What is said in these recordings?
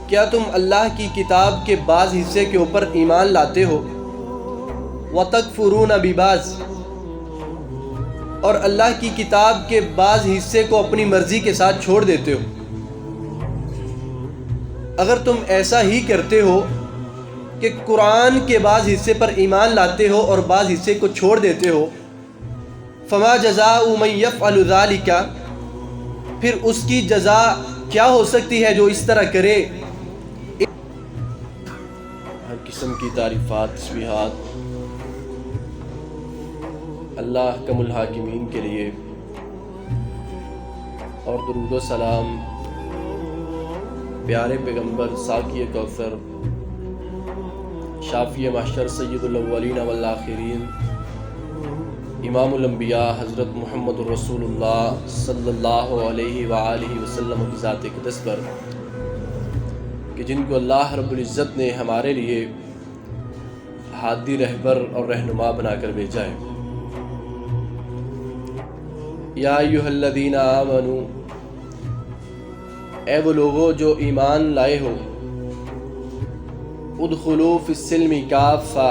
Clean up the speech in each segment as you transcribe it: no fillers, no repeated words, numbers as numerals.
کیا تم اللہ کی کتاب کے بعض حصے کے اوپر ایمان لاتے ہو وَتَكْفُرُونَ بِبَعْضٍ، اور اللہ کی کتاب کے بعض حصے کو اپنی مرضی کے ساتھ چھوڑ دیتے ہو؟ اگر تم ایسا ہی کرتے ہو کہ قرآن کے بعض حصے پر ایمان لاتے ہو اور بعض حصے کو چھوڑ دیتے ہو، فَمَا جَزَاءُ مَن يَفْعَلُ ذَلِكَ، پھر اس کی جزا کیا ہو سکتی ہے جو اس طرح کرے؟ ہر قسم کی تعریفات تسبیحات اللہ حکم الحاکمین کے لیے، اور درود و سلام پیارے پیغمبر ساقی کوثر شافی محشر سید الاولین والآخرین امام الانبیاء حضرت محمد رسول اللہ صلی اللہ علیہ وآلہ وسلم کی ذات اقدس پر، کہ جن کو اللہ رب العزت نے ہمارے لیے ہادی رہبر اور رہنما بنا کر بھیجا ہے۔ یا ایھا الذین آمنوا، اے وہ لوگو جو ایمان لائے ہو، ادخلوا فی السلم کافہ،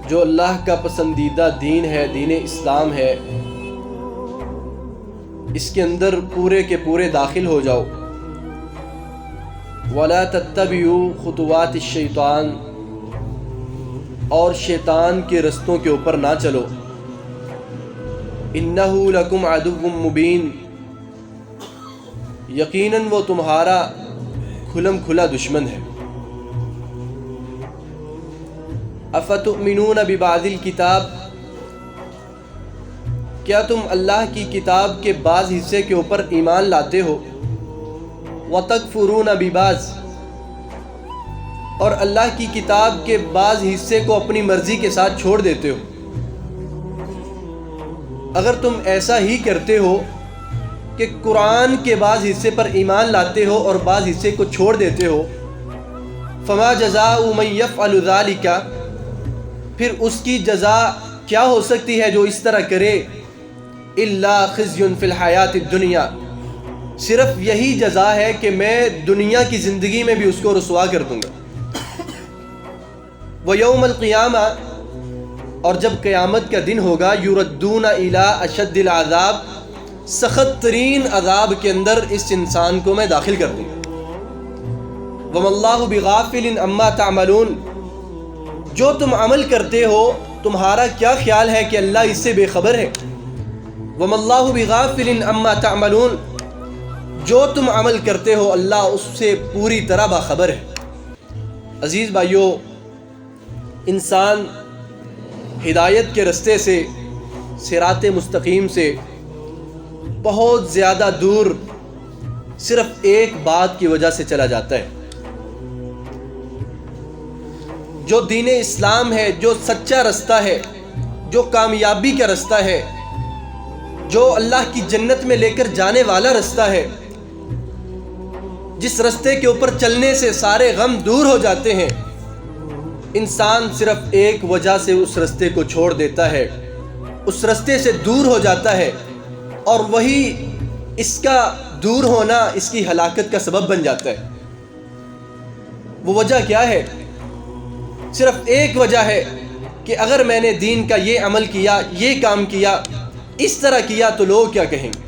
جو اللہ کا پسندیدہ دین ہے، دین اسلام ہے، اس کے اندر پورے کے پورے داخل ہو جاؤ۔ وَلَا تَتَّبِعُوا خُطُوَاتِ الشَّيْطَانِ، اور شیطان کے رستوں کے اوپر نہ چلو۔ اِنَّهُ لَكُمْ عَدُوٌّ مُبِينٌ، یقیناً وہ تمہارا کھلم کھلا دشمن ہے۔ اَفَتُؤْمِنُونَ بِبَعْضِ الْكِتَابِ، کیا تم اللہ کی کتاب کے بعض حصے کے اوپر ایمان لاتے ہو وَتَكْفُرُونَ بِبَعْضٍ، اور اللہ کی کتاب کے بعض حصے کو اپنی مرضی کے ساتھ چھوڑ دیتے ہو؟ اگر تم ایسا ہی کرتے ہو کہ قرآن کے بعض حصے پر ایمان لاتے ہو اور بعض حصے کو چھوڑ دیتے ہو، فَمَا جَزَاءُ مَن يَفْعَلُ ذَلِكَ، پھر اس کی جزا کیا ہو سکتی ہے جو اس طرح کرے؟ إِلَّا خِزْيٌ فِي الْحَيَاةِ الدُّنْيَا، صرف یہی جزا ہے کہ میں دنیا کی زندگی میں بھی اس کو رسوا کر دوں گا۔ وَيَوْمَ الْقِيَامَةِ، اور جب قیامت کا دن ہوگا، يُرَدُّونَ إِلَىٰ أَشَدِّ الْعَذَابِ، سخت ترین عذاب کے اندر اس انسان کو میں داخل کر دوں گا۔ وَمَا اللَّهُ بِغَافِلٍ عَمَّا تَعْمَلُونَ، جو تم عمل کرتے ہو تمہارا کیا خیال ہے کہ اللہ اس سے بے خبر ہے؟ وَمَا اللَّهُ بِغَافِلٍ عَمَّا تَعْمَلُونَ، جو تم عمل کرتے ہو اللہ اس سے پوری طرح باخبر ہے۔ عزیز بھائیو، انسان ہدایت کے رستے سے، صراط مستقیم سے بہت زیادہ دور صرف ایک بات کی وجہ سے چلا جاتا ہے۔ جو دین اسلام ہے، جو سچا رستہ ہے، جو کامیابی کا رستہ ہے، جو اللہ کی جنت میں لے کر جانے والا رستہ ہے، جس رستے کے اوپر چلنے سے سارے غم دور ہو جاتے ہیں، انسان صرف ایک وجہ سے اس رستے کو چھوڑ دیتا ہے، اس رستے سے دور ہو جاتا ہے، اور وہی اس کا دور ہونا اس کی ہلاکت کا سبب بن جاتا ہے۔ وہ وجہ کیا ہے؟ صرف ایک وجہ ہے کہ اگر میں نے دین کا یہ عمل کیا، یہ کام کیا، اس طرح کیا تو لوگ کیا کہیں گے؟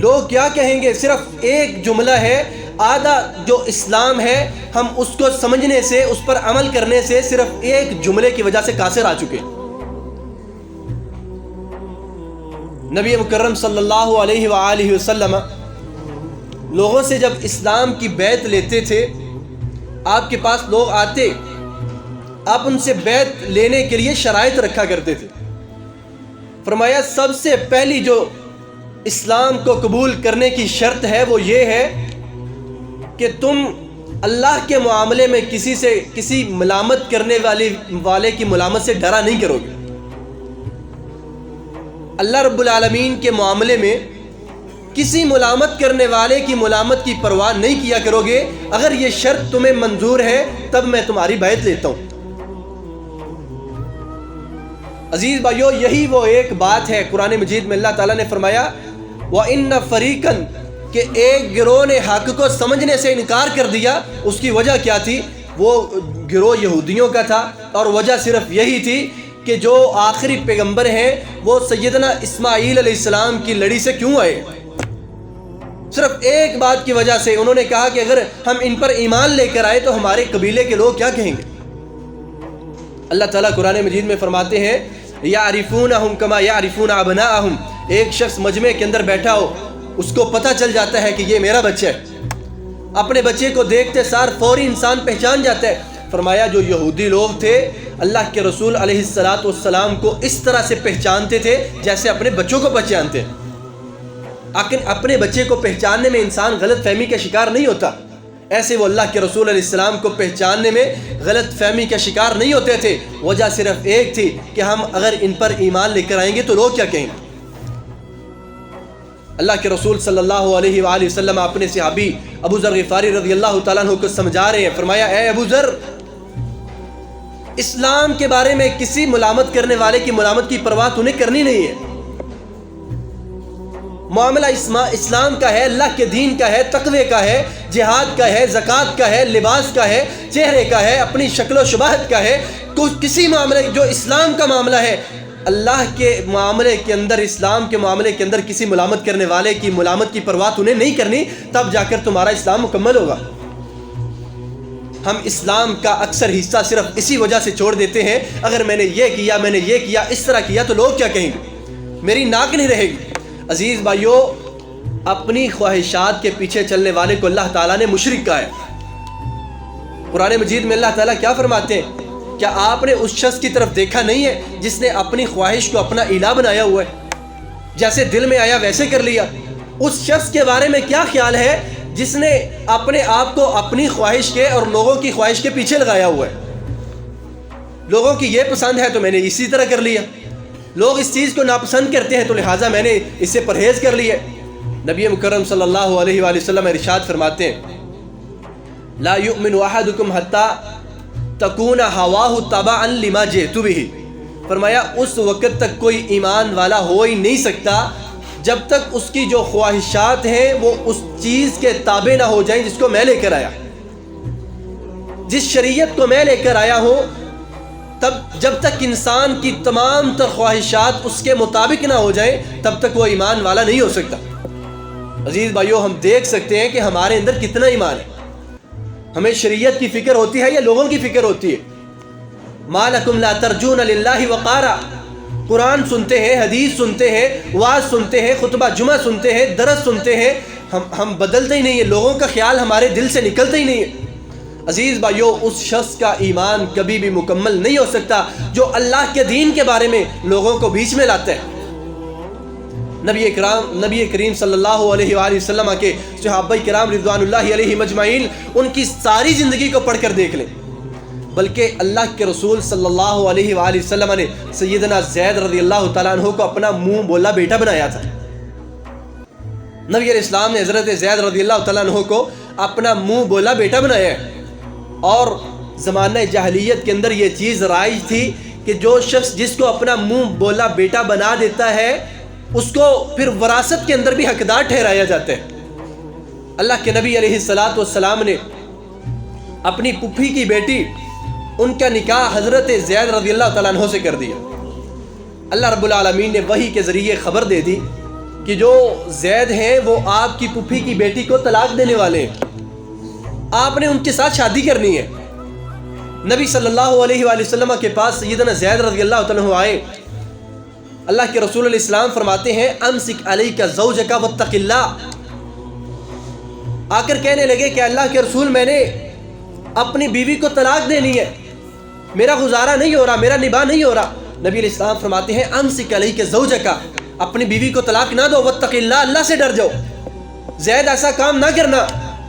لوگ کیا کہیں گے؟ صرف ایک جملہ ہے، آدھا جو اسلام ہے ہم اس کو سمجھنے سے، اس پر عمل کرنے سے صرف ایک جملے کی وجہ سے قاصر آ چکے۔ نبی مکرم صلی اللہ علیہ وآلہ وسلم لوگوں سے جب اسلام کی بیعت لیتے تھے، آپ کے پاس لوگ آتے، آپ ان سے بیعت لینے کے لیے شرائط رکھا کرتے تھے۔ فرمایا سب سے پہلی جو اسلام کو قبول کرنے کی شرط ہے وہ یہ ہے کہ تم اللہ کے معاملے میں کسی ملامت کرنے والے کی ملامت سے ڈرا نہیں کرو گے۔ اللہ رب العالمین کے معاملے میں کسی ملامت کرنے والے کی ملامت کی پرواہ نہیں کیا کرو گے۔ اگر یہ شرط تمہیں منظور ہے تب میں تمہاری بیعت لیتا ہوں۔ عزیز بھائیو، یہی وہ ایک بات ہے قرآن مجید میں اللہ تعالیٰ نے فرمایا وَإِنَّ فَرِيقًا، کہ ایک گروہ نے حق کو سمجھنے سے انکار کر دیا، اس کی وجہ کیا تھی؟ وہ گروہ یہودیوں کا تھا، اور وجہ صرف یہی تھی کہ جو آخری پیغمبر ہیں وہ سیدنا اسماعیل علیہ السلام کی لڑی سے کیوں آئے؟ صرف ایک بات کی وجہ سے انہوں نے کہا کہ اگر ہم ان پر ایمان لے کر آئے تو ہمارے قبیلے کے لوگ کیا کہیں گے؟ اللہ تعالیٰ قرآن مجید میں فرماتے ہیں یعرفونہم کما یعرفون ابناءہم، ایک شخص مجمع کے اندر بیٹھا ہو، اس کو پتہ چل جاتا ہے کہ یہ میرا بچہ ہے، اپنے بچے کو دیکھتے سار فوری انسان پہچان جاتا ہے۔ فرمایا جو یہودی لوگ تھے اللہ کے رسول علیہ السلام کو اس طرح سے پہچانتے تھے جیسے اپنے بچوں کو پہچانتے ہیں۔ اپنے بچے کو پہچاننے میں انسان غلط فہمی کا شکار نہیں ہوتا، ایسے وہ اللہ کے رسول علیہ السلام کو پہچاننے میں غلط فہمی کا شکار نہیں ہوتے تھے۔ وجہ صرف ایک تھی کہ ہم اگر ان پر ایمان لے کر آئیں گے تو لوگ کیا کہیں گے؟ اللہ کے رسول صلی اللہ علیہ وآلہ وسلم اپنے صحابی ابو ذر غفاری رضی اللہ تعالیٰ عنہ کو سمجھا رہے ہیں۔ فرمایا اے ابو ذر، اسلام کے بارے میں کسی ملامت کرنے والے کی ملامت کی پرواہ تمہیں کرنی نہیں ہے۔ معاملہ اسلام کا ہے، اللہ کے دین کا ہے، تقوی کا ہے، جہاد کا ہے، زکوٰۃ کا ہے، لباس کا ہے، چہرے کا ہے، اپنی شکل و شباہت کا ہے۔ کسی معاملے جو اسلام کا معاملہ ہے، اللہ کے معاملے کے اندر، اسلام کے معاملے کے اندر کسی ملامت کرنے والے کی ملامت کی پرواہ تمہیں نہیں کرنی، تب جا کر تمہارا اسلام مکمل ہوگا۔ ہم اسلام کا اکثر حصہ صرف اسی وجہ سے چھوڑ دیتے ہیں، اگر میں نے یہ کیا، میں نے یہ کیا، اس طرح کیا تو لوگ کیا کہیں گے، میری ناک نہیں رہے گی۔ عزیز بھائیو، اپنی خواہشات کے پیچھے چلنے والے کو اللہ تعالیٰ نے مشرک کہا ہے۔ قرآن مجید میں اللہ تعالیٰ کیا فرماتے ہیں؟ کیا آپ نے اس شخص کی طرف دیکھا نہیں ہے جس نے اپنی خواہش کو اپنا الہ بنایا ہوا ہے، جیسے دل میں آیا ویسے کر لیا؟ اس شخص کے بارے میں کیا خیال ہے جس نے اپنے آپ کو اپنی خواہش کے اور لوگوں کی خواہش کے پیچھے لگایا ہوا ہے؟ لوگوں کی یہ پسند ہے تو میں نے اسی طرح کر لیا، لوگ اس چیز کو ناپسند کرتے ہیں تو لہٰذا میں نے اس سے پرہیز کر لیا۔ نبی مکرم صلی اللہ علیہ وآلہ وسلم ارشاد فرماتے ہیں لا یؤمن احدکم حتی تکون ہواہ تبعا لما جئت بہ۔ فرمایا اس وقت تک کوئی ایمان والا ہو ہی نہیں سکتا جب تک اس کی جو خواہشات ہیں وہ اس چیز کے تابع نہ ہو جائیں جس کو میں لے کر آیا، جس شریعت کو میں لے کر آیا ہوں۔ تب جب تک انسان کی تمام تر خواہشات اس کے مطابق نہ ہو جائیں تب تک وہ ایمان والا نہیں ہو سکتا۔ عزیز بھائیو، ہم دیکھ سکتے ہیں کہ ہمارے اندر کتنا ایمان ہے۔ ہمیں شریعت کی فکر ہوتی ہے یا لوگوں کی فکر ہوتی ہے؟ ما لکم لا ترجون للہ وقارا، قرآن سنتے ہیں، حدیث سنتے ہیں، وعظ سنتے ہیں، خطبہ جمعہ سنتے ہیں، درس سنتے ہیں، ہم بدلتے ہی نہیں ہیں، لوگوں کا خیال ہمارے دل سے نکلتا ہی نہیں ہے۔ عزیز بھائیو، اس شخص کا ایمان کبھی بھی مکمل نہیں ہو سکتا جو اللہ کے دین کے بارے میں لوگوں کو بیچ میں لاتا ہے۔ نبی کریم صلی اللہ علیہ وآلہ وسلم کے صحابہ کرام رضوان اللہ علیہ مجمعین، ان کی ساری زندگی کو پڑھ کر دیکھ لیں، بلکہ اللہ کے رسول صلی اللہ علیہ وآلہ وسلم نے سیدنا زید رضی اللہ تعالیٰ عنہ کو اپنا منہ بولا بیٹا بنایا تھا۔ نبی علیہ السلام نے حضرت زید رضی اللہ تعالیٰ عنہ کو اپنا منہ بولا بیٹا بنایا ہے، اور زمانہ جاہلیت کے اندر یہ چیز رائج تھی کہ جو شخص جس کو اپنا منہ بولا بیٹا بنا دیتا ہے اس کو پھر وراثت کے اندر بھی حقدار ٹھہرایا جاتا ہے۔ اللہ کے نبی علیہ السلام نے اپنی پھوپھی کی بیٹی، ان کا نکاح حضرت زید رضی اللہ تعالیٰ عنہ سے کر دیا۔ اللہ رب العالمین نے وحی کے ذریعے خبر دے دی کہ جو زید ہیں وہ آپ کی پھوپھی کی بیٹی کو طلاق دینے والے ہیں، آپ نے ان کے ساتھ شادی کرنی ہے۔ نبی صلی اللہ علیہ وآلہ وسلم کے پاس سیدنا زید رضی اللہ تعالیٰ عنہ آئے۔ اللہ کے رسول علیہ السلام فرماتے ہیں امسک علیک زوجک واتق اللہ، آ کر کہنے لگے کہ اللہ کے رسول میں نے اپنی بیوی کو طلاق دینی ہے، میرا گزارا نہیں ہو رہا، میرا نباہ نہیں ہو رہا۔ نبی علیہ السلام فرماتے ہیں امسک علیک زوجک، اپنی بیوی کو طلاق نہ دو، واتق اللہ، اللہ سے ڈر جاؤ۔ زید ایسا کام نہ کرنا،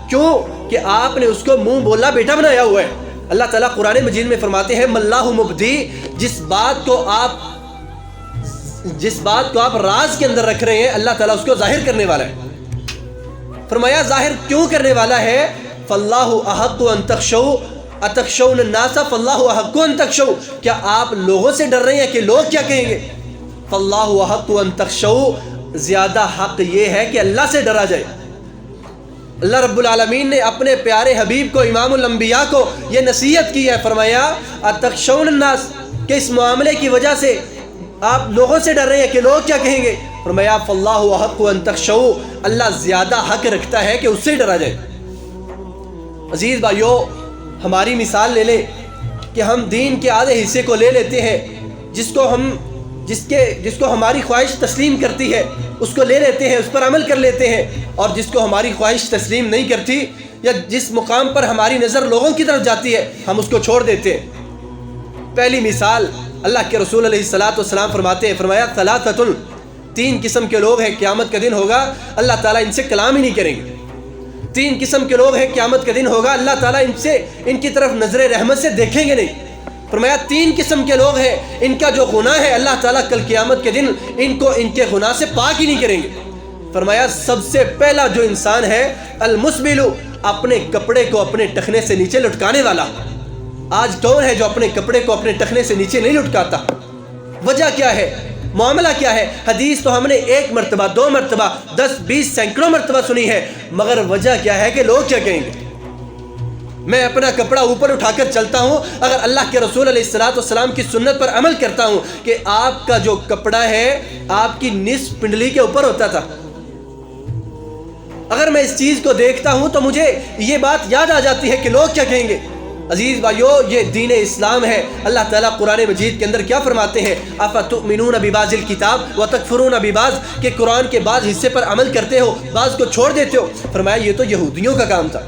کیوں کہ آپ نے اس کو منہ بولا بیٹا بنایا ہوا ہے۔ اللہ تعالیٰ قرآن مجید میں فرماتے ہیں مَلَّهُ مُبْدِي، جس بات کو آپ راز کے اندر رکھ رہے ہیں اللہ تعالیٰ اس کو ظاہر کرنے والا ہے۔ فرمایا ظاہر کیوں کرنے والا ہے؟ فَاللَّهُ أَحَقُّ أَن تَخْشَوْا أَتَخْشَوْنَ النَّاسَ فَاللَّهُ أَحَقُّ أَن تَخْشَوْا، کیا آپ لوگوں سے ڈر رہے ہیں کہ لوگ کیا کہیں گے؟ فَاللَّهُ أَحَقُّ أَن تَخْشَوْا، زیادہ حق یہ ہے کہ اللہ سے ڈرا جائے۔ اللہ رب العالمین نے اپنے پیارے حبیب کو امام الانبیاء کو یہ نصیحت کی ہے، فرمایا اتخشون الناس، کہ اس معاملے کی وجہ سے آپ لوگوں سے ڈر رہے ہیں کہ لوگ کیا کہیں گے، فرمایا فاللہ احق ان تخشوا، اللہ زیادہ حق رکھتا ہے کہ اس سے ڈرا جائے۔ عزیز بھائیو، ہماری مثال لے لیں کہ ہم دین کے آدھے حصے کو لے لیتے ہیں، جس کو ہماری خواہش تسلیم کرتی ہے اس کو لے لیتے ہیں، اس پر عمل کر لیتے ہیں، اور جس کو ہماری خواہش تسلیم نہیں کرتی یا جس مقام پر ہماری نظر لوگوں کی طرف جاتی ہے ہم اس کو چھوڑ دیتے ہیں۔ پہلی مثال اللہ کے رسول علیہ الصلاۃ والسلام فرماتے ہیں، فرمایا ثلاثۃ، تین قسم کے لوگ ہیں قیامت کا دن ہوگا اللہ تعالیٰ ان سے کلام ہی نہیں کریں گے۔ تین قسم کے لوگ ہیں قیامت کا دن ہوگا اللہ تعالیٰ ان کی طرف نظر رحمت سے دیکھیں گے نہیں۔ فرمایا تین قسم کے لوگ ہیں ان کا جو گناہ ہے اللہ تعالیٰ کل قیامت کے دن ان کو ان کے گناہ سے پاک ہی نہیں کریں گے۔ فرمایا سب سے پہلا جو انسان ہے المسبل، اپنے کپڑے کو اپنے ٹخنے سے نیچے لٹکانے والا۔ آج کون ہے جو اپنے کپڑے کو اپنے ٹخنے سے نیچے نہیں لٹکاتا؟ وجہ کیا ہے؟ معاملہ کیا ہے؟ حدیث تو ہم نے 1 مرتبہ 2 مرتبہ 10 20 سینکڑوں مرتبہ سنی ہے، مگر وجہ کیا ہے کہ لوگ کیا کہیں گے؟ میں اپنا کپڑا اوپر اٹھا کر چلتا ہوں، اگر اللہ کے رسول علیہ الصلاۃ والسلام کی سنت پر عمل کرتا ہوں کہ آپ کا جو کپڑا ہے آپ کی نصف پنڈلی کے اوپر ہوتا تھا، اگر میں اس چیز کو دیکھتا ہوں تو مجھے یہ بات یاد آ جاتی ہے کہ لوگ کیا کہیں گے۔ عزیز بھائیو، یہ دین اسلام ہے۔ اللہ تعالیٰ قرآن مجید کے اندر کیا فرماتے ہیں؟ افتؤمنون ببعض الکتاب وتکفرون ببعض، کہ قرآن کے بعض حصے پر عمل کرتے ہو بعض کو چھوڑ دیتے ہو۔ فرمایا یہ تو یہودیوں کا کام تھا،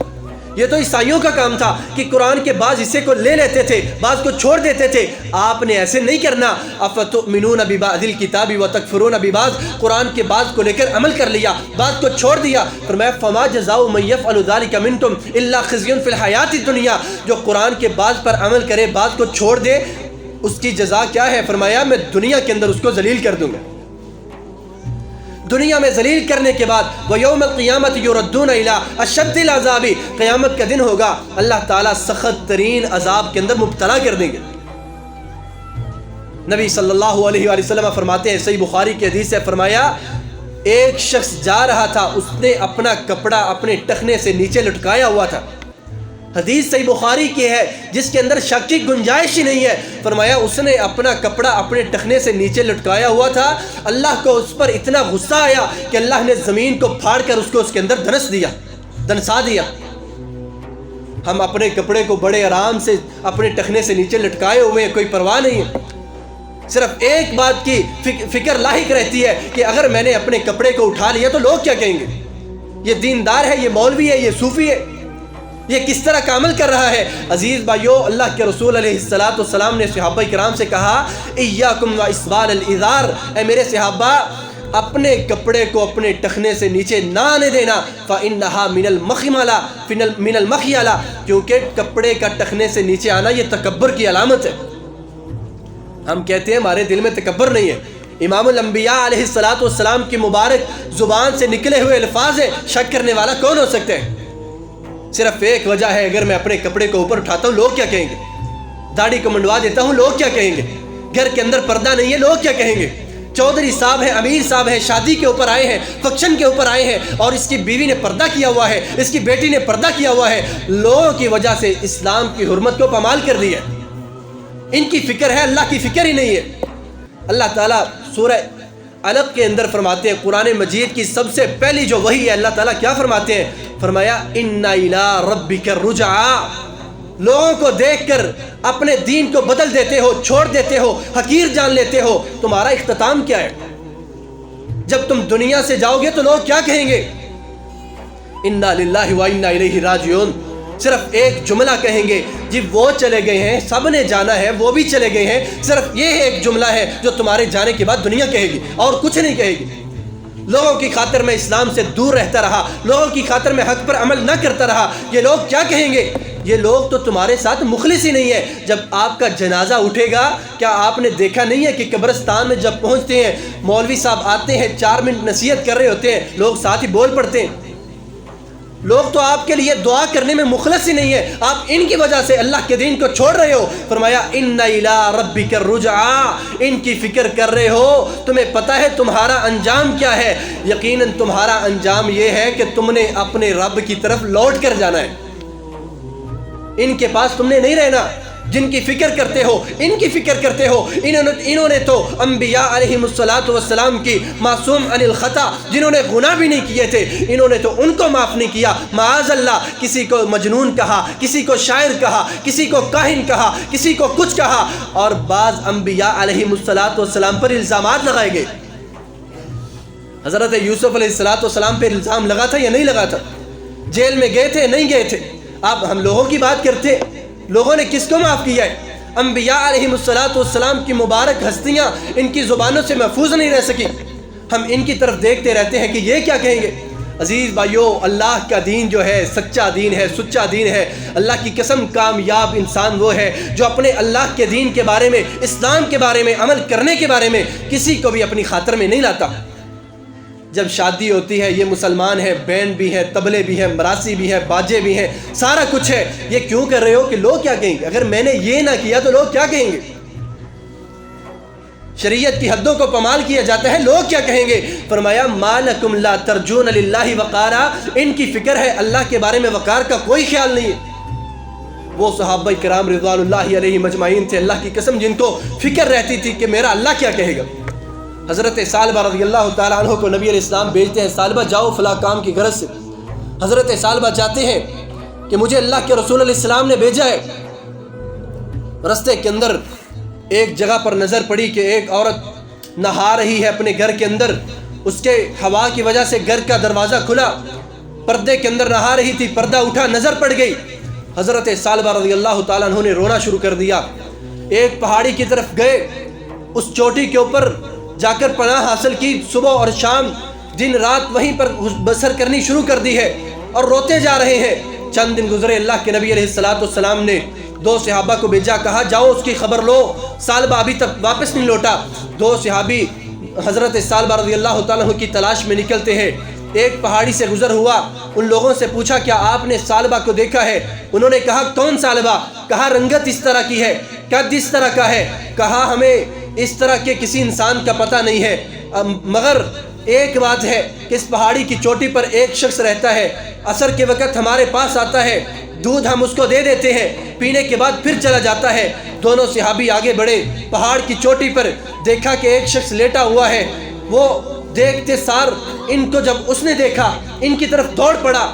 یہ تو عیسائیوں کا کام تھا کہ قرآن کے بعض حصے کو لے لیتے تھے بعض کو چھوڑ دیتے تھے، آپ نے ایسے نہیں کرنا۔ افتؤمنون ببعض الکتاب وتکفرون ببعض، قرآن کے بعض کو لے کر عمل کر لیا بعض کو چھوڑ دیا۔ فرمایا فما جزاء من یفعل ذلک منکم الا خزی فی الحیاۃ الدنیا، جو قرآن کے بعض پر عمل کرے بعض کو چھوڑ دے اس کی جزا کیا ہے؟ فرمایا میں دنیا کے اندر اس کو ذلیل کر دوں گا۔ دنیا میں ذلیل کرنے کے بعد وَيَوْمَ الْقِيَامَةِ يُرَدُّونَ إِلَىٰ أَشَدِّ الْعَذَابِ، قیامت کا دن ہوگا اللہ تعالیٰ سخت ترین عذاب کے اندر مبتلا کر دیں گے۔ نبی صلی اللہ علیہ وآلہ وسلم فرماتے ہیں، صحیح بخاری کی حدیث سے، فرمایا ایک شخص جا رہا تھا، اس نے اپنا کپڑا اپنے ٹخنے سے نیچے لٹکایا ہوا تھا۔ حدیث صحیح بخاری کی ہے جس کے اندر شک کی گنجائش ہی نہیں ہے۔ فرمایا اس نے اپنا کپڑا اپنے ٹخنے سے نیچے لٹکایا ہوا تھا، اللہ کو اس پر اتنا غصہ آیا کہ اللہ نے زمین کو پھاڑ کر اس کو اس کے اندر دنسا دیا۔ ہم اپنے کپڑے کو بڑے آرام سے اپنے ٹخنے سے نیچے لٹکائے ہوئے ہیں، کوئی پرواہ نہیں ہے، صرف ایک بات کی فکر لاحق رہتی ہے کہ اگر میں نے اپنے کپڑے کو اٹھا لیا تو لوگ کیا کہیں گے؟ یہ دیندار ہے، یہ مولوی ہے، یہ صوفی ہے، یہ کس طرح کا عمل کر رہا ہے؟ عزیز بھائیو، اللہ کے رسول علیہ الصلاۃ والسلام نے صحابہ کرام سے کہا ایاکم واسبال الازار، اے میرے صحابہ اپنے کپڑے کو اپنے ٹخنے سے نیچے نہ آنے دینا، فانھا من المخیلہ، کیونکہ کپڑے کا ٹخنے سے نیچے آنا یہ تکبر کی علامت ہے۔ ہم کہتے ہیں ہمارے دل میں تکبر نہیں ہے، امام الانبیاء علیہ الصلاۃ والسلام کی مبارک زبان سے نکلے ہوئے الفاظ ہیں، شک کرنے والا کون ہو سکتے ہیں؟ صرف ایک وجہ ہے، اگر میں اپنے کپڑے کو اوپر اٹھاتا ہوں لوگ کیا کہیں گے؟ داڑھی کو منڈوا دیتا ہوں لوگ کیا کہیں گے؟ گھر کے اندر پردہ نہیں ہے لوگ کیا کہیں گے؟ چودھری صاحب ہیں، امیر صاحب ہیں، شادی کے اوپر آئے ہیں، فنکشن کے اوپر آئے ہیں اور اس کی بیوی نے پردہ کیا ہوا ہے، اس کی بیٹی نے پردہ کیا ہوا ہے، لوگوں کی وجہ سے اسلام کی حرمت کو پامال کر دی ہے۔ ان کی فکر ہے، اللہ کی فکر ہی نہیں ہے۔ اللہ تعالیٰ سورہ علق کے اندر فرماتے ہیں، قرآن مجید کی سب سے پہلی جو وحی ہے، اللہ تعالیٰ کیا فرماتے ہیں؟ فرمایا اِنَّ إِلَىٰ رَبِّكَ الرُّجْعَىٰ، لوگوں کو دیکھ کر اپنے دین کو بدل دیتے ہو، چھوڑ دیتے ہو، حقیر جان لیتے ہو، تمہارا اختتام کیا ہے؟ جب تم دنیا سے جاؤ گے تو لوگ کیا کہیں گے؟ اِنَّا لِلَّهِ وَإِنَّا إِلَيْهِ راجعون، صرف ایک جملہ کہیں گے، جی وہ چلے گئے ہیں، سب نے جانا ہے، وہ بھی چلے گئے ہیں، صرف یہ ایک جملہ ہے جو تمہارے جانے کے بعد دنیا کہے گی اور کچھ نہیں کہے گی۔ لوگوں کی خاطر میں اسلام سے دور رہتا رہا، لوگوں کی خاطر میں حق پر عمل نہ کرتا رہا، یہ لوگ کیا کہیں گے؟ یہ لوگ تو تمہارے ساتھ مخلص ہی نہیں ہے۔ جب آپ کا جنازہ اٹھے گا، کیا آپ نے دیکھا نہیں ہے کہ قبرستان میں جب پہنچتے ہیں مولوی صاحب آتے ہیں، 4 منٹ نصیحت کر رہے ہوتے ہیں، لوگ ساتھ ہی بول پڑتے ہیں، لوگ تو آپ کے لیے دعا کرنے میں مخلص ہی نہیں ہے، آپ ان کی وجہ سے اللہ کے دین کو چھوڑ رہے ہو۔ فرمایا ان الی ربک الرجعا، ان کی فکر کر رہے ہو، تمہیں پتہ ہے تمہارا انجام کیا ہے؟ یقیناً تمہارا انجام یہ ہے کہ تم نے اپنے رب کی طرف لوٹ کر جانا ہے، ان کے پاس تم نے نہیں رہنا۔ جن کی فکر کرتے ہو، ان کی فکر کرتے ہو، انہوں نے تو انبیاء علیہم الصلاۃ والسلام کی معصوم عن الخطا، جنہوں نے گناہ بھی نہیں کیے تھے، انہوں نے تو ان کو معاف نہیں کیا۔ معاذ اللہ، کسی کو مجنون کہا، کسی کو شاعر کہا، کسی کو کاہن کہا، کسی کو کچھ کہا، اور بعض انبیاء علیہم الصلاۃ والسلام پر الزامات لگائے گئے۔ حضرت یوسف علیہ الصلاۃ والسلام پہ الزام لگا تھا یا نہیں لگا تھا؟ جیل میں گئے تھے نہیں گئے تھے؟ آپ ہم لوگوں کی بات کرتے، لوگوں نے کس کو معاف کیا ہے؟ انبیاء علیہم الصلاۃ والسلام کی مبارک ہستیاں ان کی زبانوں سے محفوظ نہیں رہ سکی، ہم ان کی طرف دیکھتے رہتے ہیں کہ یہ کیا کہیں گے۔ عزیز بھائیو، اللہ کا دین جو ہے سچا دین ہے، سچا دین ہے۔ اللہ کی قسم، کامیاب انسان وہ ہے جو اپنے اللہ کے دین کے بارے میں، اسلام کے بارے میں، عمل کرنے کے بارے میں کسی کو بھی اپنی خاطر میں نہیں لاتا۔ جب شادی ہوتی ہے، یہ مسلمان ہے، بینڈ بھی ہے، طبلے بھی ہے، مراسی بھی ہے، باجے بھی ہیں، سارا کچھ ہے، یہ کیوں کر رہے ہو کہ لوگ کیا کہیں گے؟ اگر میں نے یہ نہ کیا تو لوگ کیا کہیں گے؟ شریعت کی حدوں کو پامال کیا جاتا ہے، لوگ کیا کہیں گے؟ فرمایا ما لکم لا ترجون للہ وقارا، ان کی فکر ہے اللہ کے بارے میں وقار کا کوئی خیال نہیں ہے۔ وہ صحابہ کرام رضوان اللہ علیہم اجمعین تھے، اللہ کی قسم، جن کو فکر رہتی تھی کہ میرا اللہ کیا کہے گا۔ حضرت ثعلبہ رضی اللہ تعالیٰ عنہ کو نبی علیہ السلام بھیجتے ہیں، ثعلبہ جاؤ فلاں کام کی غرض سے۔ حضرت ثعلبہ جاتے ہیں کہ مجھے اللہ کے رسول علیہ السلام نے بھیجا ہے۔ رستے کے اندر ایک جگہ پر نظر پڑی کہ ایک عورت نہا رہی ہے اپنے گھر کے اندر، اس کے ہوا کی وجہ سے گھر کا دروازہ کھلا، پردے کے اندر نہا رہی تھی، پردہ اٹھا، نظر پڑ گئی۔ حضرت ثعلبہ رضی اللہ تعالیٰ عنہ نے رونا شروع کر دیا۔ ایک پہاڑی کی طرف گئے، اس چوٹی کے اوپر جا کر پناہ حاصل کی، صبح اور شام دن رات وہیں پر بسر کرنی شروع کر دی ہے اور روتے جا رہے ہیں۔ چند دن گزرے، اللہ کے نبی علیہ السلام نے 2 صحابہ کو بھیجا، کہا جاؤ اس کی خبر لو، ثعلبہ ابھی تک واپس نہیں لوٹا۔ 2 صحابی حضرت ثعلبہ رضی اللہ تعالیٰ عنہ کی تلاش میں نکلتے ہیں۔ ایک پہاڑی سے گزر ہوا، ان لوگوں سے پوچھا کیا آپ نے ثعلبہ کو دیکھا ہے؟ انہوں نے کہا کون ثعلبہ؟ کہا رنگت اس طرح کی ہے، قد اس طرح کا ہے۔ کہا ہمیں اس طرح کے کسی انسان کا پتہ نہیں ہے، مگر ایک بات ہے کہ اس پہاڑی کی چوٹی پر ایک شخص رہتا ہے، عصر کے وقت ہمارے پاس آتا ہے، دودھ ہم اس کو دے دیتے ہیں، پینے کے بعد پھر چلا جاتا ہے۔ دونوں صحابی آگے بڑھے، پہاڑ کی چوٹی پر دیکھا کہ ایک شخص لیٹا ہوا ہے۔ وہ دیکھتے سار ان کو جب اس نے دیکھا، ان کی طرف دوڑ پڑا۔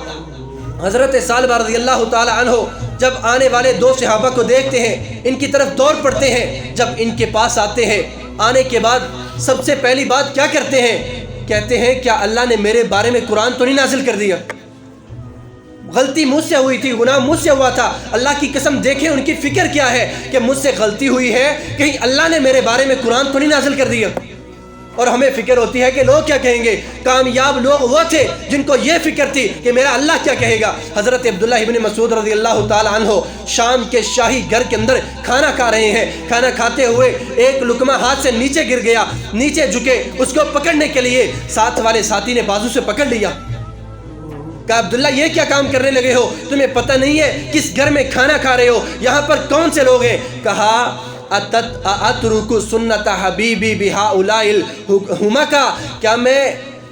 حضرت ثعلبہ رضی اللہ تعالی عنہ جب آنے والے 2 صحابہ کو دیکھتے ہیں، ان کی طرف دوڑ پڑتے ہیں۔ جب ان کے پاس آتے ہیں، آنے کے بعد سب سے پہلی بات کیا کرتے ہیں؟ کہتے ہیں کیا اللہ نے میرے بارے میں قرآن تو نہیں نازل کر دیا؟ غلطی مجھ سے ہوئی تھی، گناہ مجھ سے ہوا تھا۔ اللہ کی قسم دیکھیں ان کی فکر کیا ہے کہ مجھ سے غلطی ہوئی ہے، کہیں اللہ نے میرے بارے میں قرآن تو نہیں نازل کر دیا۔ اور ہمیں فکر ہوتی ہے کہ لوگ کیا کہیں گے۔ کامیاب لوگ وہ تھے جن کو یہ فکر تھی کہ میرا اللہ کیا کہے گا۔ حضرت عبداللہ ابن مسعود رضی اللہ تعالی عنہ شام کے شاہی گھر کے اندر کھانا کھا رہے ہیں، کھانا کھاتے ہوئے ایک لقمہ ہاتھ سے نیچے گر گیا، نیچے جھکے اس کو پکڑنے کے لیے ساتھ والے ساتھی نے بازو سے پکڑ لیا۔ کہا عبداللہ یہ کیا کام کرنے لگے ہو؟ تمہیں پتہ نہیں ہے کس گھر میں کھانا کھا رہے ہو؟ یہاں پر کون سے لوگ ہیں؟ کہا اترک سنت حبیبی بہؤلاء الحمقاء، کیا میں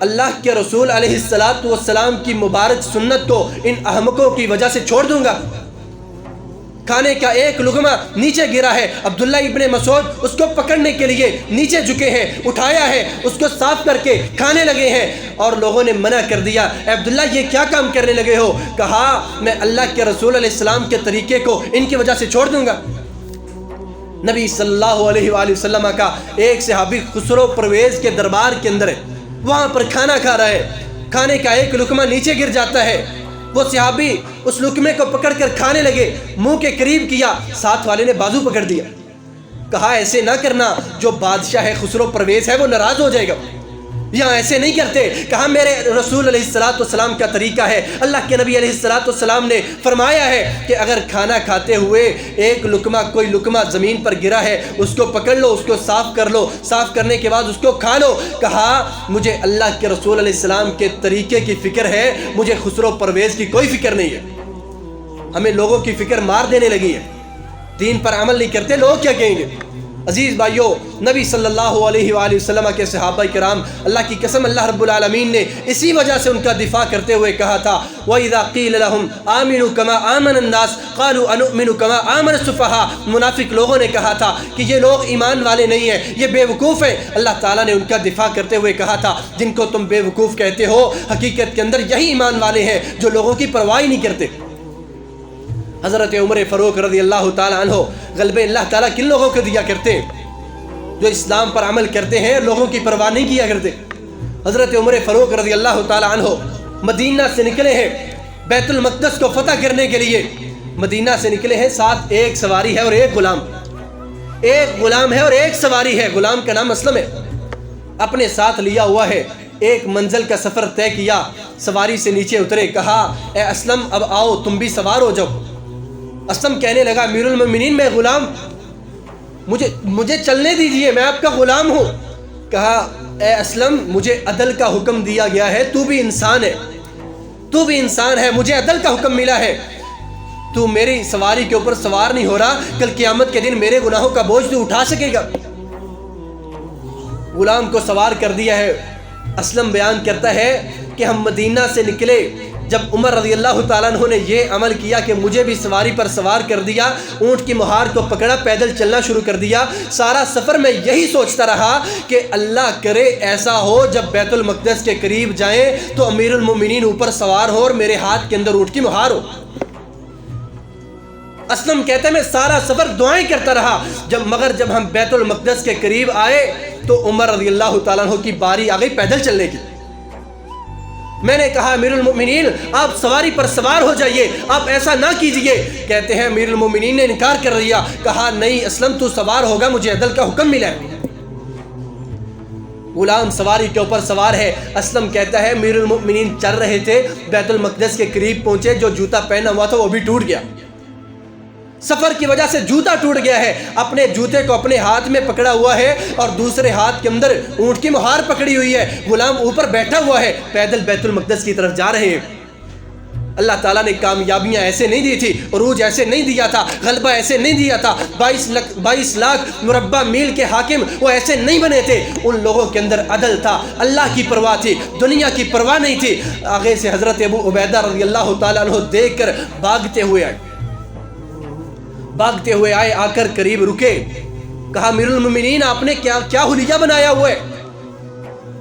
اللہ کے رسول علیہ السلام کی مبارک سنت کو ان احمقوں کی وجہ سے چھوڑ دوں گا؟ کھانے کا ایک لقمہ نیچے گرا ہے، عبداللہ ابن مسعود اس کو پکڑنے کے لیے نیچے جھکے ہیں، اٹھایا ہے، اس کو صاف کر کے کھانے لگے ہیں، اور لوگوں نے منع کر دیا۔ عبداللہ یہ کیا کام کرنے لگے ہو؟ کہا میں اللہ کے رسول علیہ السلام کے طریقے کو ان کی وجہ سے چھوڑ دوں گا۔ نبی صلی اللہ علیہ وآلہ وسلم کا ایک صحابی خسرو پرویز کے دربار کے اندر ہے، وہاں پر کھانا کھا رہا ہے، کھانے کا ایک لقمہ نیچے گر جاتا ہے، وہ صحابی اس لقمے کو پکڑ کر کھانے لگے، منہ کے قریب کیا، ساتھ والے نے بازو پکڑ دیا۔ کہا ایسے نہ کرنا، جو بادشاہ ہے خسرو پرویز ہے وہ ناراض ہو جائے گا۔ یہاں ایسے نہیں کرتے. کہا میرے رسول علیہ الصلوۃ والسلام کا طریقہ ہے. اللہ کے نبی علیہ الصلوۃ والسلام نے فرمایا ہے کہ اگر کھانا کھاتے ہوئے ایک لقمہ کوئی لقمہ زمین پر گرا ہے اس کو پکڑ لو, اس کو صاف کر لو, صاف کرنے کے بعد اس کو کھا لو. کہا مجھے اللہ کے رسول علیہ السلام کے طریقے کی فکر ہے, مجھے خسرو پرویز کی کوئی فکر نہیں ہے. ہمیں لوگوں کی فکر مار دینے لگی ہے, دین پر عمل نہیں کرتے, لوگ کیا کہیں گے. عزیز بھائیو, نبی صلی اللہ علیہ وآلہ وسلم کے صحابہ کرام, اللہ کی قسم اللہ رب العالمین نے اسی وجہ سے ان کا دفاع کرتے ہوئے کہا تھا وَإِذَا قِيلَ لَهُمْ آمِنُوا كَمَا آمَنَ النَّاسُ قَالُوا أَنُؤْمِنُ كَمَا آمَنَ السُّفَهَاءُ. منافق لوگوں نے کہا تھا کہ یہ لوگ ایمان والے نہیں ہیں, یہ بے وقوف ہیں. اللہ تعالیٰ نے ان کا دفاع کرتے ہوئے کہا تھا جن کو تم بے وقوف کہتے ہو حقیقت کے اندر یہی ایمان والے ہیں جو لوگوں کی پرواہ نہیں کرتے. حضرت عمر فاروق رضی اللہ تعالیٰ عنہ غلبہ اللہ تعالیٰ کن لوگوں کو دیا کرتے ہیں؟ جو اسلام پر عمل کرتے ہیں, لوگوں کی پرواہ نہیں کیا کرتے. حضرت عمر فاروق رضی اللہ تعالیٰ عنہ مدینہ سے نکلے ہیں بیت المقدس کو فتح کرنے کے لیے. مدینہ سے نکلے ہیں, ساتھ ایک سواری ہے اور ایک غلام. ایک غلام ہے اور ایک سواری ہے. غلام کا نام اسلم ہے. اپنے ساتھ لیا ہوا ہے. ایک منزل کا سفر طے کیا, سواری سے نیچے اترے, کہا اے اسلم اب آؤ تم بھی سوار ہو جاؤ. اسلم کہنے لگا امیر المومنین میں غلام, مجھے چلنے دیجئے, میں آپ کا غلام ہوں. کہا اے اسلم مجھے عدل کا حکم دیا گیا ہے, تو بھی انسان ہے, تو بھی انسان ہے, مجھے عدل کا حکم ملا ہے. تو میری سواری کے اوپر سوار نہیں ہو رہا, کل قیامت کے دن میرے گناہوں کا بوجھ تو اٹھا سکے گا. غلام کو سوار کر دیا ہے. اسلم بیان کرتا ہے کہ ہم مدینہ سے نکلے, جب عمر رضی اللہ تعالیٰ عنہ نے یہ عمل کیا کہ مجھے بھی سواری پر سوار کر دیا, اونٹ کی مہار کو پکڑا, پیدل چلنا شروع کر دیا. سارا سفر میں یہی سوچتا رہا کہ اللہ کرے ایسا ہو جب بیت المقدس کے قریب جائیں تو امیر المومنین اوپر سوار ہو اور میرے ہاتھ کے اندر اونٹ کی مہار ہو. اسلم کہتا ہے میں سارا سفر دعائیں کرتا رہا, مگر جب ہم بیت المقدس کے قریب آئے تو عمر رضی اللہ تعالیٰ عنہ کی باری آ گئی پیدل چلنے کی. میں نے کہا امیر المومنین آپ سواری پر سوار ہو جائیے, آپ ایسا نہ کیجئے. کہتے ہیں امیر المومنین نے انکار کر دیا. کہا نہیں اسلم تو سوار ہوگا, مجھے عدل کا حکم ملا ہے. غلام سواری کے اوپر سوار ہے. اسلم کہتا ہے امیر المومنین چل رہے تھے, بیت المقدس کے قریب پہنچے, جو جوتا پہنا ہوا تھا وہ بھی ٹوٹ گیا. سفر کی وجہ سے جوتا ٹوٹ گیا ہے. اپنے جوتے کو اپنے ہاتھ میں پکڑا ہوا ہے اور دوسرے ہاتھ کے اندر اونٹ کی مہار پکڑی ہوئی ہے. غلام اوپر بیٹھا ہوا ہے, پیدل بیت المقدس کی طرف جا رہے ہیں. اللہ تعالیٰ نے کامیابیاں ایسے نہیں دی تھی, عروج ایسے نہیں دیا تھا, غلبہ ایسے نہیں دیا تھا. 22 لاکھ مربع میل کے حاکم وہ ایسے نہیں بنے تھے. ان لوگوں کے اندر عدل تھا, اللہ کی پرواہ تھی, دنیا کی پرواہ نہیں تھی. آگے سے حضرت ابو عبیدہ رضی اللہ تعالیٰ عنہ دیکھ کر بھاگتے ہوئے آئے, آ کر قریب رکے. کہا امیر المومنین آپ نے کیا حلیہ بنایا ہوا ہے,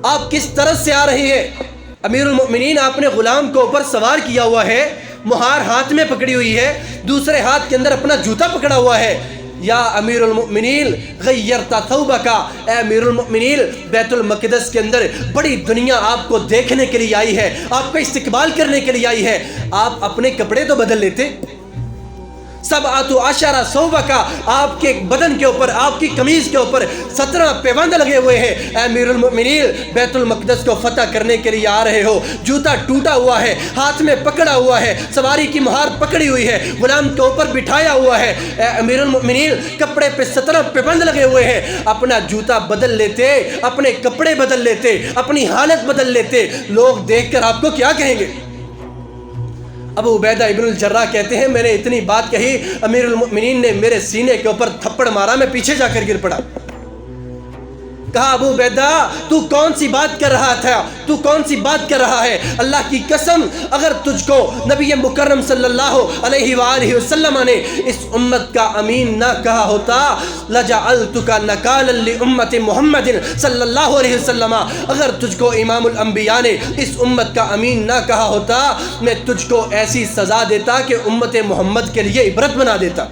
آپ کس طرح سے آ رہے ہیں؟ امیر المومنین آپ نے غلام کو اوپر سوار کیا ہوا ہے, مہار ہاتھ میں پکڑی ہوئی ہے, دوسرے ہاتھ کے اندر اپنا جوتا پکڑا ہوا ہے. یا امیر المؤمنین غیرت ثوبک, اے امیر المؤمنین بیت المقدس کے اندر بڑی دنیا آپ کو دیکھنے کے لیے آئی ہے, آپ کا استقبال کرنے کے لیے آئی ہے, آپ اپنے کپڑے تو بدل لیتے. 17 ثوبک, آپ کے بدن کے اوپر, آپ کی قمیض کے اوپر 17 پیوند لگے ہوئے ہیں. اے امیر المؤمنین بیت المقدس کو فتح کرنے کے لیے آ رہے ہو, جوتا ٹوٹا ہوا ہے, ہاتھ میں پکڑا ہوا ہے, سواری کی مہار پکڑی ہوئی ہے, غلام کے اوپر بٹھایا ہوا ہے. اے امیر المؤمنین کپڑے پہ 17 پیوند لگے ہوئے ہیں, اپنا جوتا بدل لیتے, اپنے کپڑے بدل لیتے, اپنی حالت بدل لیتے, لوگ دیکھ کر آپ کو کیا کہیں گے؟ ابو عبیدہ ابن الجراح کہتے ہیں میں نے اتنی بات کہی, امیر المؤمنین نے میرے سینے کے اوپر تھپڑ مارا, میں پیچھے جا کر گر پڑا. کہا ابو عبیدہ تو کون سی بات کر رہا تھا, تو کون سی بات کر رہا ہے؟ اللہ کی قسم اگر تجھ کو نبی مکرم صلی اللہ علیہ وآلہ وسلم نے اس امت کا امین نہ کہا ہوتا لجعلتک نکالا لامت محمد صلی اللہ علیہ وسلم, اگر تجھ کو امام الانبیاء نے اس امت کا امین نہ کہا ہوتا میں تجھ کو ایسی سزا دیتا کہ امت محمد کے لیے عبرت بنا دیتا,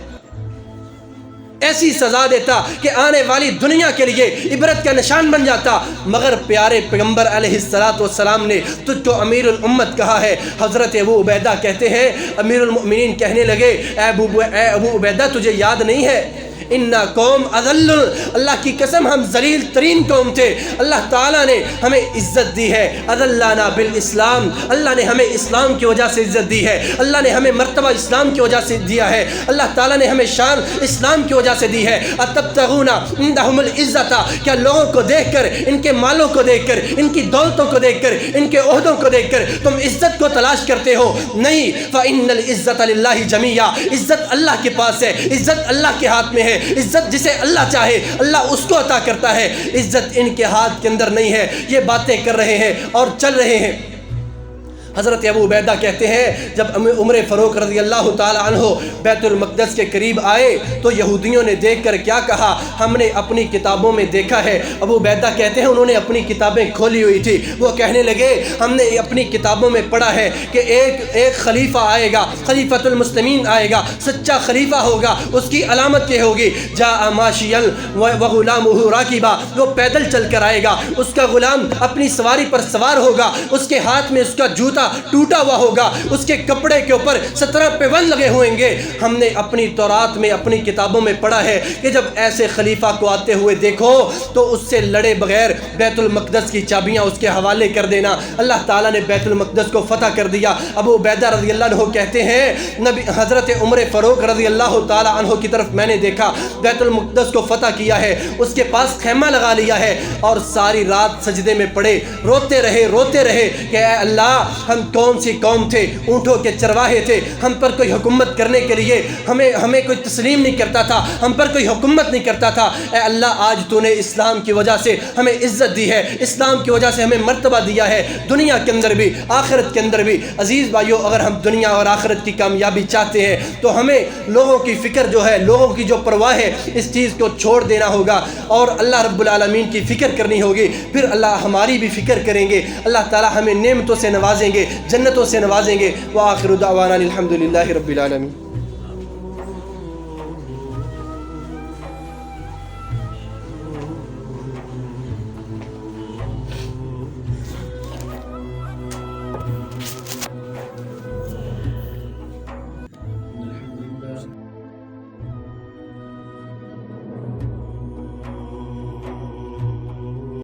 ایسی سزا دیتا کہ آنے والی دنیا کے لیے عبرت کا نشان بن جاتا. مگر پیارے پیغمبر علیہ الصلوۃ والسلام نے تجھ کو امیر الامت کہا ہے. حضرت ابو عبیدہ کہتے ہیں امیر المؤمنین کہنے لگے اے ابو عبیدہ تجھے یاد نہیں ہے انا قوم اذل، اللہ کی قسم ہم ذلیل ترین قوم تھے، اللہ تعالیٰ نے ہمیں عزت دی ہے، اذلانا بالاسلام، اللہ نے ہمیں اسلام کی وجہ سے عزت دی ہے، اللہ نے ہمیں مرتبہ اسلام کی وجہ سے دیا ہے، اللہ تعالیٰ نے ہمیں شان اسلام کی وجہ سے دی ہے۔ اتبتغون عندهم العزت، کیا لوگوں کو دیکھ کر، ان کے مالوں کو دیکھ کر، ان کی دولتوں کو دیکھ کر، ان کے عہدوں کو دیکھ کر تم عزت کو تلاش کرتے ہو؟ نہیں، فإن العزت للہ جمیعا، عزت اللہ کے پاس ہے، عزت اللہ کے ہاتھ میں ہے، عزت جسے اللہ چاہے اللہ اس کو عطا کرتا ہے، عزت ان کے ہاتھ کے اندر نہیں ہے۔ یہ باتیں کر رہے ہیں اور چل رہے ہیں۔ حضرت ابو عبیدہ کہتے ہیں جب عمر فاروق رضی اللہ تعالی عنہ بیت المقدس کے قریب آئے تو یہودیوں نے دیکھ کر کیا کہا؟ ہم نے اپنی کتابوں میں دیکھا ہے۔ ابو عبیدہ کہتے ہیں انہوں نے اپنی کتابیں کھولی ہوئی تھی، وہ کہنے لگے ہم نے اپنی کتابوں میں پڑھا ہے کہ ایک خلیفہ آئے گا، خلیفۃ المسلمین آئے گا، سچا خلیفہ ہوگا، اس کی علامت یہ ہوگی جاء ماشیا وغلامہ راکبا، وہ پیدل چل کر آئے گا، اس کا غلام اپنی سواری پر سوار ہوگا، اس کے ہاتھ میں اس کا جوتا ٹوٹا ہوا ہوگا، اس کے کپڑے کے اوپر 17 پیون لگے ہوئیں گے۔ ہم نے اپنی تورات میں اپنی کتابوں میں پڑھا ہے کہ جب ایسے خلیفہ کو آتے ہوئے دیکھو تو اس سے لڑے بغیر بیت المقدس کی چابیاں اس کے حوالے کر دینا۔ اللہ تعالیٰ نے بیت المقدس کو فتح کر دیا۔ ابو عبیدہ رضی اللہ عنہ کہتے ہیں نبی حضرت عمر فاروق رضی اللہ تعالیٰ عنہ کی طرف میں نے دیکھا، بیت المقدس کو فتح کیا ہے، اس کے پاس خیمہ لگا لیا ہے اور ساری رات سجدے میں پڑے، روتے رہے کہ اے اللہ ہم کون سی قوم تھے، اونٹوں کے چرواہے تھے، ہم پر کوئی حکومت کرنے کے لیے ہمیں کوئی تسلیم نہیں کرتا تھا، ہم پر کوئی حکومت نہیں کرتا تھا۔ اے اللہ آج تو نے اسلام کی وجہ سے ہمیں عزت دی ہے، اسلام کی وجہ سے ہمیں مرتبہ دیا ہے، دنیا کے اندر بھی آخرت کے اندر بھی۔ عزیز بھائیو، اگر ہم دنیا اور آخرت کی کامیابی چاہتے ہیں تو ہمیں لوگوں کی فکر جو ہے، لوگوں کی جو پرواہ ہے، اس چیز کو چھوڑ دینا ہوگا اور اللہ رب العالمین کی فکر کرنی ہوگی، پھر اللہ ہماری بھی فکر کریں گے، اللہ تعالی ہمیں نعمتوں سے نوازیں گے، جنتوں سے نوازیں گے۔ وآخر دعوانا الحمد للہ رب العالمین۔